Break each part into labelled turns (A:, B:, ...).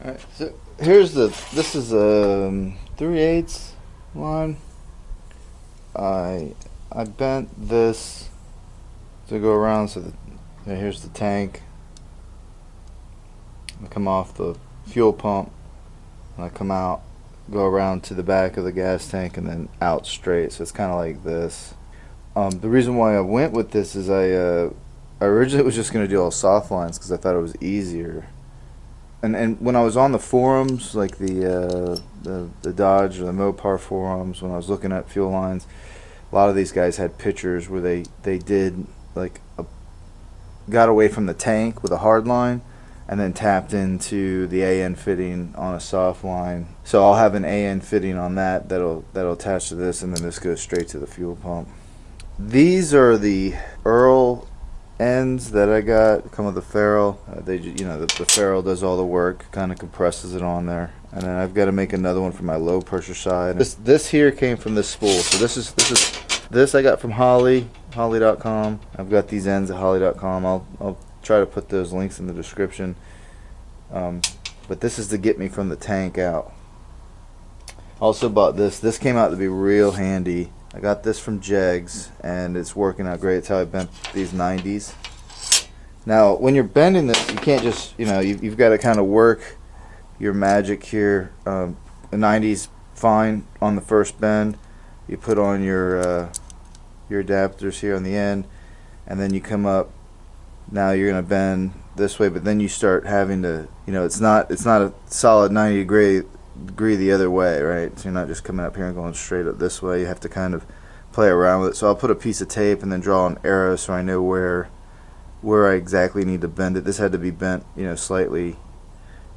A: Alright, so here's this is a 3/8 line. I bent this to go around so that here's the tank. I come off the fuel pump and I come out, go around to the back of the gas tank and then out straight, so it's kind of like this. The reason why I went with this is I originally was just going to do all soft lines because I thought it was easier. And when I was on the forums, like the Dodge or the Mopar forums, when I was looking at fuel lines, a lot of these guys had pictures where they did like got away from the tank with a hard line and then tapped into the AN fitting on a soft line. So I'll have an AN fitting on that'll attach to this, and then this goes straight to the fuel pump. These are the Earl ends that I got. Come with the ferrule. The ferrule does all the work, kind of compresses it on there, and then I've got to make another one for my low pressure side. This here came from this spool. So this I got from Holly.com. I've got these ends at Holly.com. I'll try to put those links in the description. But this is to get me from the tank out. Also bought this. This came out to be real handy. I got this from Jegs, and it's working out great. It's how I bent these 90s. Now, when you're bending this, you can't just, you've got to kind of work your magic here. The 90s fine on the first bend. You put on your adapters here on the end, and then you come up. Now you're going to bend this way, but then you start having to, it's not a solid 90 degree the other way, right? So you're not just coming up here and going straight up this way. You have to kind of play around with it. So I'll put a piece of tape and then draw an arrow so I know where I exactly need to bend it. This had to be bent, slightly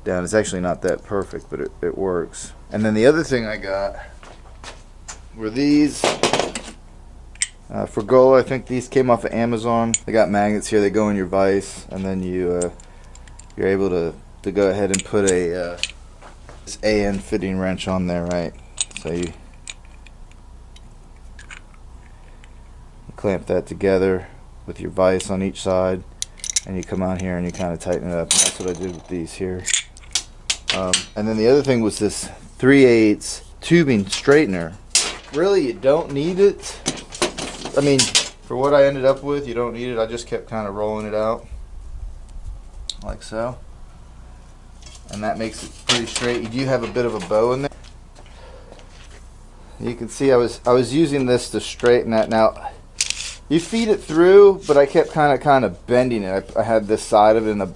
A: down. It's actually not that perfect, but it works. And then the other thing I got were these Fragola. I think these came off of Amazon. They got magnets here. They go in your vise, and then you're able to go ahead and put a this AN fitting wrench on there, right? So you clamp that together with your vise on each side, and you come out here and you kind of tighten it up. And that's what I did with these here. And then the other thing was this 3/8 tubing straightener. Really, you don't need it. I mean, for what I ended up with, you don't need it. I just kept kind of rolling it out like so. And that makes it pretty straight. You do have a bit of a bow in there. You can see I was using this to straighten that. Now you feed it through, but I kept kind of bending it. I had this side of it in the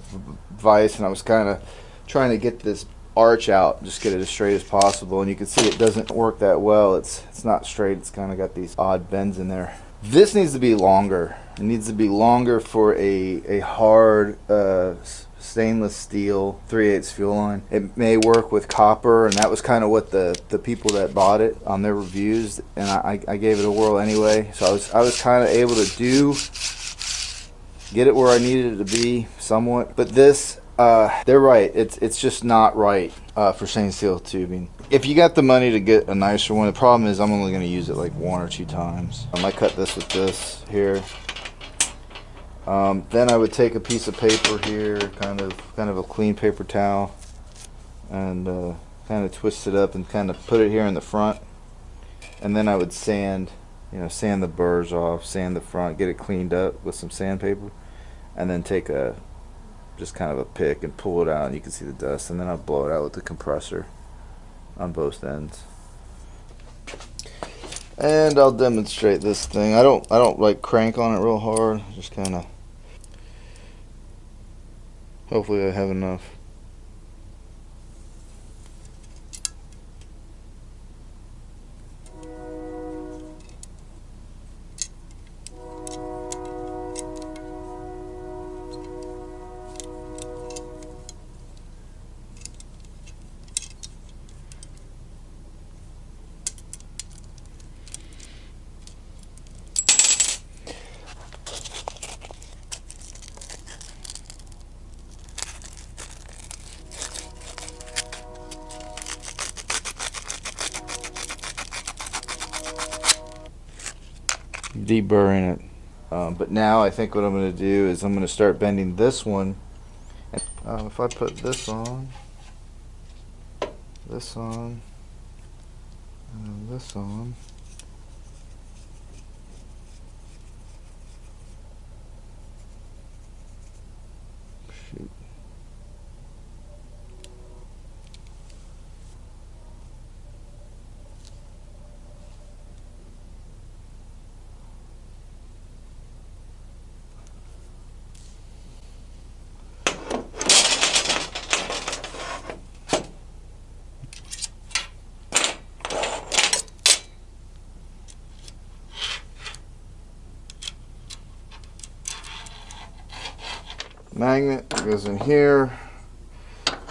A: vise, and I was kind of trying to get this arch out, just get it as straight as possible. And you can see it doesn't work that well. It's not straight. It's kind of got these odd bends in there. This needs to be longer. It needs to be longer for a hard stainless steel 3/8 fuel line. It may work with copper, and that was kind of what the people that bought it on their reviews, and I gave it a whirl anyway. So I was kind of able to get it where I needed it to be somewhat. But this, they're right. It's just not right for stainless steel tubing. If you got the money to get a nicer one, the problem is I'm only going to use it like 1 or 2 times. I cut this with this here. Then I would take a piece of paper here, kind of a clean paper towel, and kind of twist it up and kind of put it here in the front. And then I would sand the burrs off, sand the front, get it cleaned up with some sandpaper, and then take just kind of a pick and pull it out, and you can see the dust. And then I'll blow it out with the compressor on both ends. And I'll demonstrate this thing. I don't like crank on it real hard. Just kind of. Hopefully I have enough. Deburring it, but now I think what I'm going to do is I'm going to start bending this one. If I put this on, this on, and this on. Shoot. Magnet goes in here.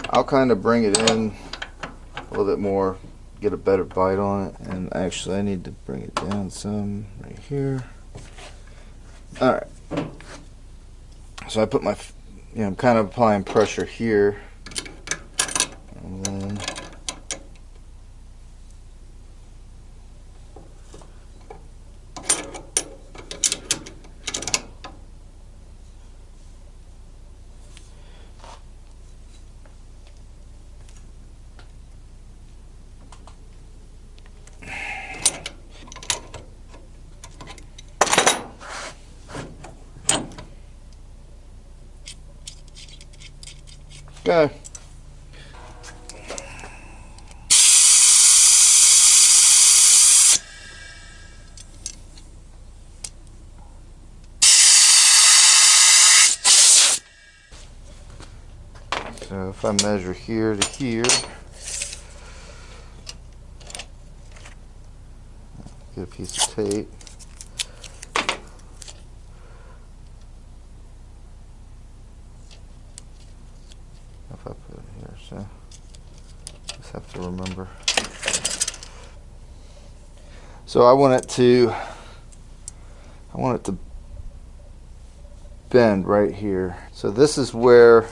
A: I'll kind of bring it in a little bit more, get a better bite on it. And actually I need to bring it down some right here. Alright, so I put my, I'm kind of applying pressure here, and then okay. So if I measure here to here, get a piece of tape. If I put it here, so just have to remember. So I want it to bend right here. So this is where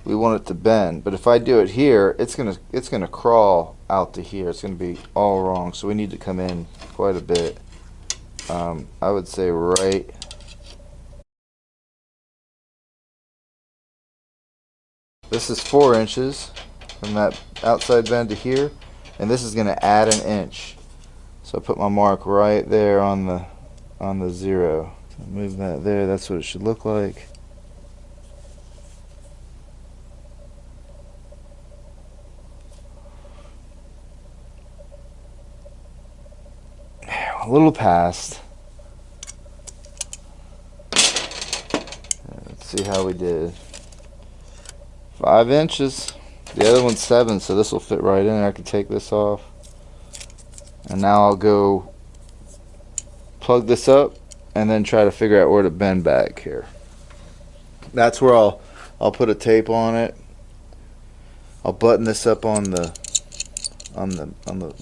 A: we want it to bend, but if I do it here, it's gonna crawl out to here. It's gonna be all wrong. So we need to come in quite a bit. I would say right. This is 4 inches from that outside bend to here, and this is gonna add an inch. So I put my mark right there on the 0. So move that there. That's what it should look like. A little past. Let's see how we did. 5 inches. The other one's 7, so this will fit right in. I can take this off. And now I'll go plug this up and then try to figure out where to bend back here. That's where I'll put a tape on it. I'll button this up on the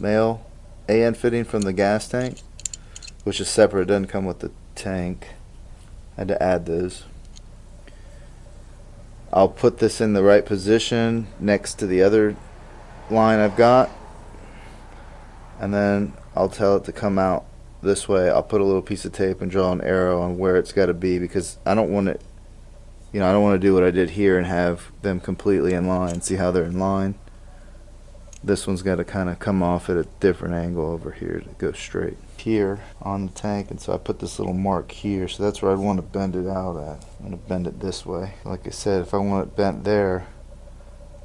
A: male AN fitting from the gas tank, which is separate. It doesn't come with the tank. I had to add those. I'll put this in the right position next to the other line I've got, and then I'll tell it to come out this way. I'll put a little piece of tape and draw an arrow on where it's got to be, because I don't want it, I don't want to do what I did here and have them completely in line. See how they're in line? This one's got to kind of come off at a different angle over here to go straight here on the tank, and so I put this little mark here, so that's where I'd want to bend it out at. I'm going to bend it this way. Like I said, if I want it bent there,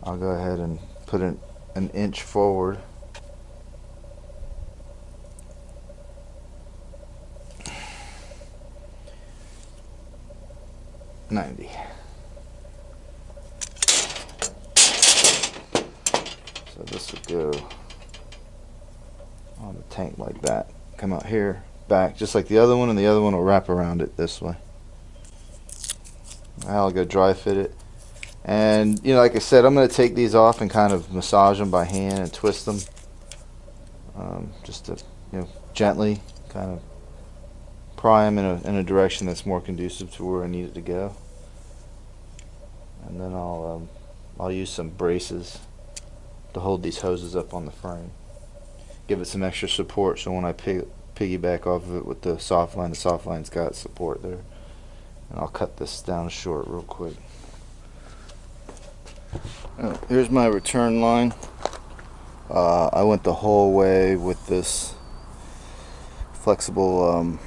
A: I'll go ahead and put it an inch forward. $90. So this will go on the tank like that. Come out here, back, just like the other one, and the other one will wrap around it this way. I'll go dry fit it. And, like I said, I'm going to take these off and kind of massage them by hand and twist them. Just to, gently kind of pry them in a direction that's more conducive to where I need it to go. And then I'll use some braces to hold these hoses up on the frame. Give it some extra support, so when I piggyback off of it with the soft line's got support there. And I'll cut this down short real quick. Here's my return line. I went the whole way with this flexible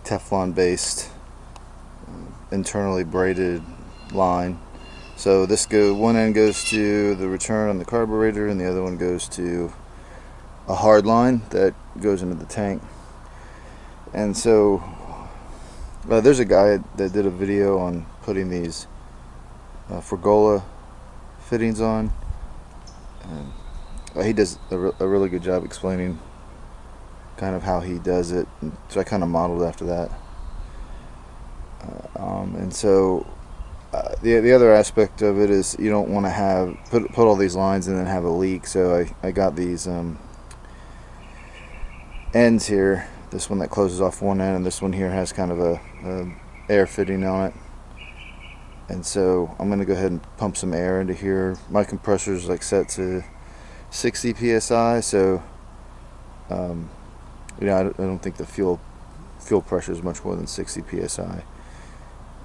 A: Teflon based internally braided line. So this one end goes to the return on the carburetor, and the other one goes to a hard line that goes into the tank. And so there's a guy that did a video on putting these Fragola fittings on, and he does a really good job explaining kind of how he does it, and so I kind of modeled after that. And so the other aspect of it is you don't want to have put all these lines and then have a leak. So I got these ends here. This one that closes off one end, and this one here has kind of a air fitting on it. And so I'm gonna go ahead and pump some air into here. My compressor is like set to 60 psi, so you know, I don't think the fuel pressure is much more than 60 psi.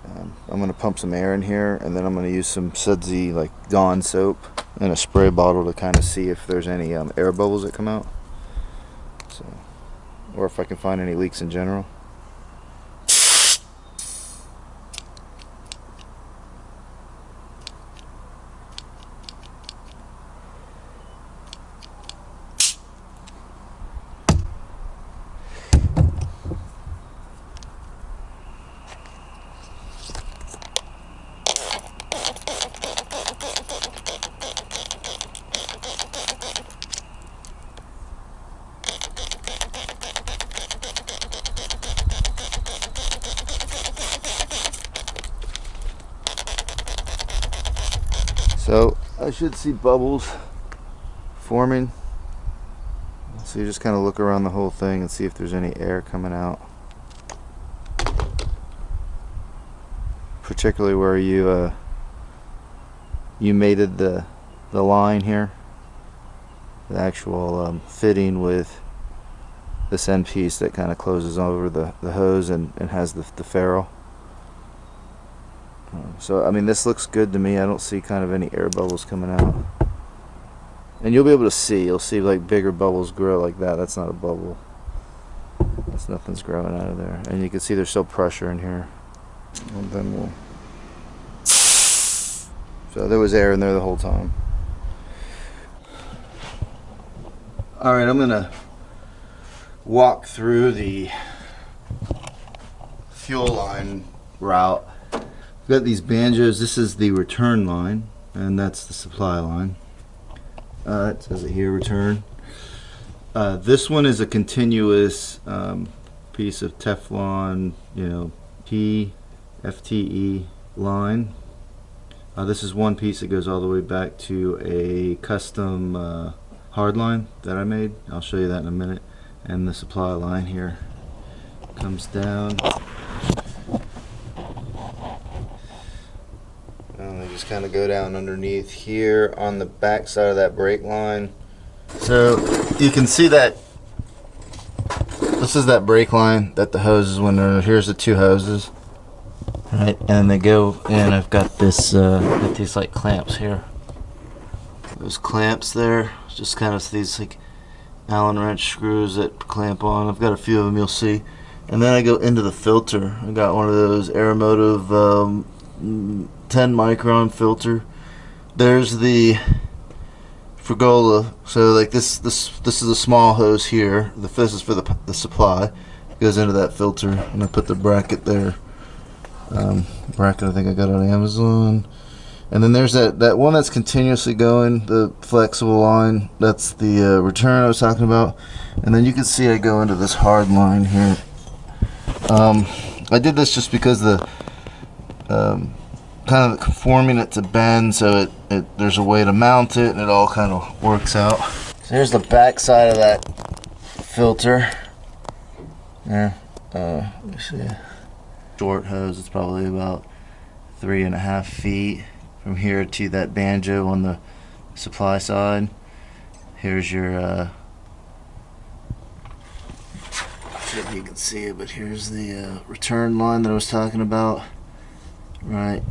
A: I'm going to pump some air in here, and then I'm going to use some sudsy like Dawn soap in a spray bottle to kind of see if there's any air bubbles that come out, so, or if I can find any leaks in general. So I should see bubbles forming. So you just kind of look around the whole thing and see if there's any air coming out, particularly where you mated the line here, the actual fitting with this end piece that kind of closes over the hose and has the ferrule. So I mean, this looks good to me. I don't see kind of any air bubbles coming out, and you'll be able to you'll see like bigger bubbles grow like that. That's not a bubble, that's nothing's growing out of there, and you can see there's still pressure in here. And then so there was air in there the whole time. Alright, I'm gonna walk through the fuel line route. We've got these banjos. This is the return line, and that's the supply line. It says it here, return. This one is a continuous piece of Teflon, you know, Ptfe line. This is one piece that goes all the way back to a custom hard line that I made. I'll show you that in a minute. And the supply line here comes down. And they just kind of go down underneath here on the back side of that brake line. So you can see that this is that brake line that the hoses went under. Here's the two hoses, right? And they go in. I've got this, got these like clamps here. Those clamps there, just kind of these like Allen wrench screws that clamp on. I've got a few of them, you'll see. And then I go into the filter. I got one of those Areomotive 10 micron filter. There's the Fragola. So like this is a small hose here. This is for the supply. It goes into that filter, and I put the bracket there. Bracket I think I got on Amazon. And then there's that one that's continuously going, the flexible line. That's the return I was talking about. And then you can see I go into this hard line here. I did this just because the kind of conforming it to bend, so there's a way to mount it, and it all kind of works out. So here's the back side of that filter. There, let me see. Short hose. It's probably about 3.5 feet from here to that banjo on the supply side. Here's your I don't know if you can see it, but here's the return line that I was talking about. Right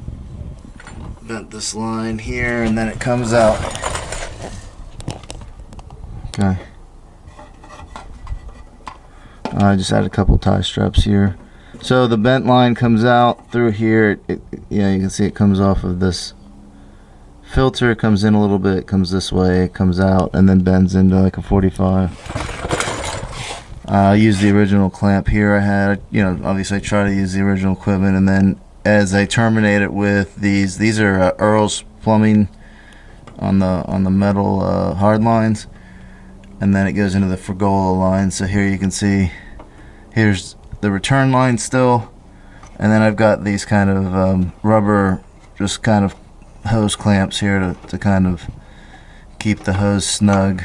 A: bent this line here, and then it comes out. Okay. I just added a couple tie straps here. So the bent line comes out through here. You know, you can see it comes off of this filter. It comes in a little bit, comes this way, comes out, and then bends into like a 45. I used the original clamp here I had. You know, obviously I try to use the original equipment, and then as I terminate it with these are Earl's plumbing on the metal hard lines, and then it goes into the Fragola line. So here you can see, here's the return line still, and then I've got these kind of rubber, just kind of hose clamps here to kind of keep the hose snug.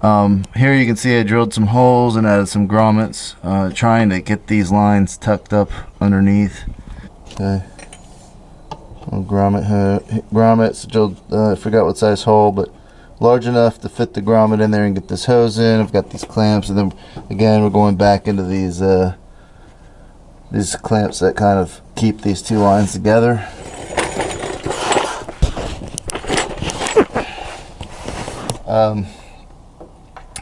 A: Here you can see I drilled some holes and added some grommets, trying to get these lines tucked up underneath. Okay, grommets, I forgot what size hole, but large enough to fit the grommet in there and get this hose in. I've got these clamps, and then again we're going back into these clamps that kind of keep these two lines together.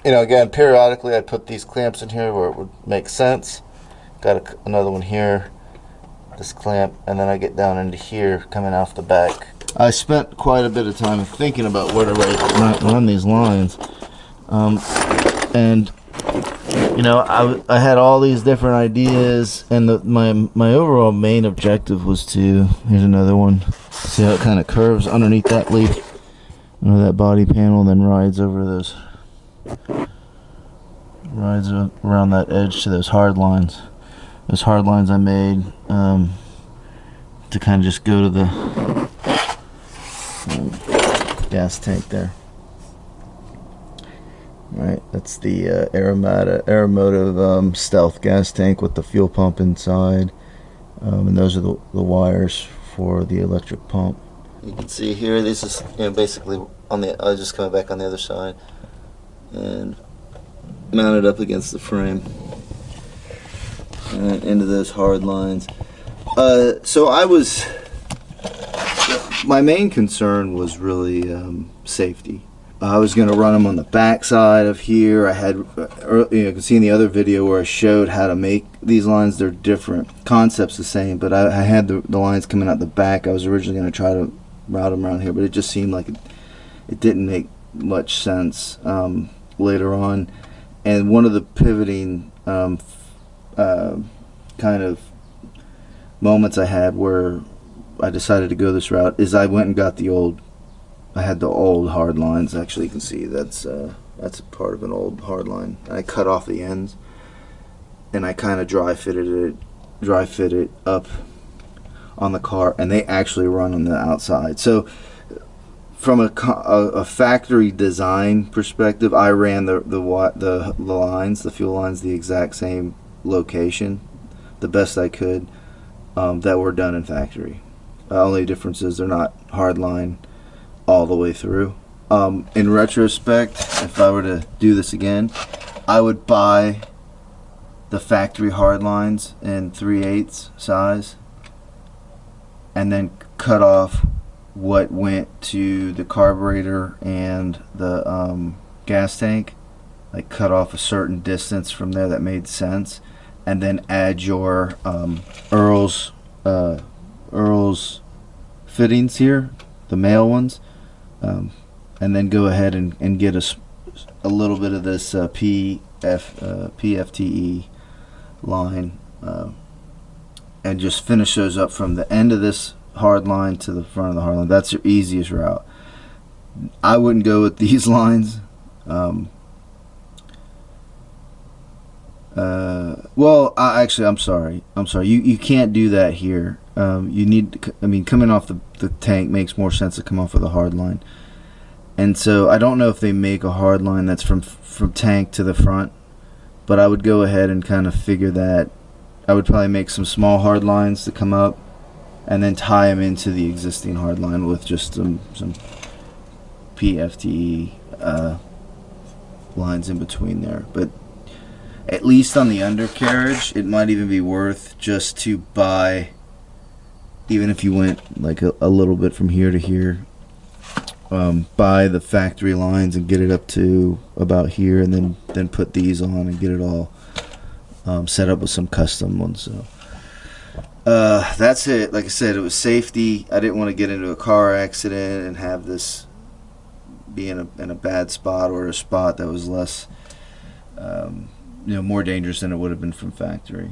A: You know, again, periodically I'd put these clamps in here where it would make sense. Got another one here, this clamp, and then I get down into here coming off the back. I spent quite a bit of time thinking about where to run these lines, and you know, I had all these different ideas, and my overall main objective was to, here's another one, see how it kind of curves underneath that leaf, under that body panel, and then rides over those, rides around that edge to those hard lines. Those hard lines I made to kind of just go to the gas tank there. Right, that's the Areomotive Stealth gas tank with the fuel pump inside, and those are the wires for the electric pump. You can see here, this is, you know, basically on the, I was just coming back on the other side and mounted up against the frame and into those hard lines. So my main concern was really safety. I was going to run them on the back side of here. I had, you know, you can see in the other video where I showed how to make these lines. They're different, concepts the same, but I had the lines coming out the back. I was originally going to try to route them around here, but it just seemed like it didn't make much sense later on. And one of the pivoting kind of moments I had where I decided to go this route is I went and got I had the old hard lines. Actually, you can see that's a part of an old hard line. I cut off the ends, and I kind of dry fitted it up on the car, and they actually run on the outside. So, from a factory design perspective, I ran the lines, the fuel lines, the exact same location, the best I could, that were done in factory. Only difference is they're not hard line all the way through. In retrospect, if I were to do this again, I would buy the factory hard lines in 3/8 size and then cut off what went to the carburetor and the gas tank, like cut off a certain distance from there that made sense, and then add your Earl's fittings here, the male ones, and then go ahead and get a little bit of this Ptfe line, and just finish those up from the end of this hard line to the front of the hard line. That's your easiest route. I wouldn't go with these lines. Well, actually, I'm sorry. You can't do that here. You need, I mean, coming off the tank makes more sense to come off with a hard line. And so I don't know if they make a hard line that's from tank to the front, but I would go ahead and kind of figure that. I would probably make some small hard lines to come up, and then tie them into the existing hard line with just some Ptfe lines in between there. But at least on the undercarriage, it might even be worth just to buy even if you went like a little bit from here to here, buy the factory lines and get it up to about here, and then put these on and get it all set up with some custom ones. So that's it. Like I said, it was safety. I didn't want to get into a car accident and have this be in a bad spot, or a spot that was less more dangerous than it would have been from factory.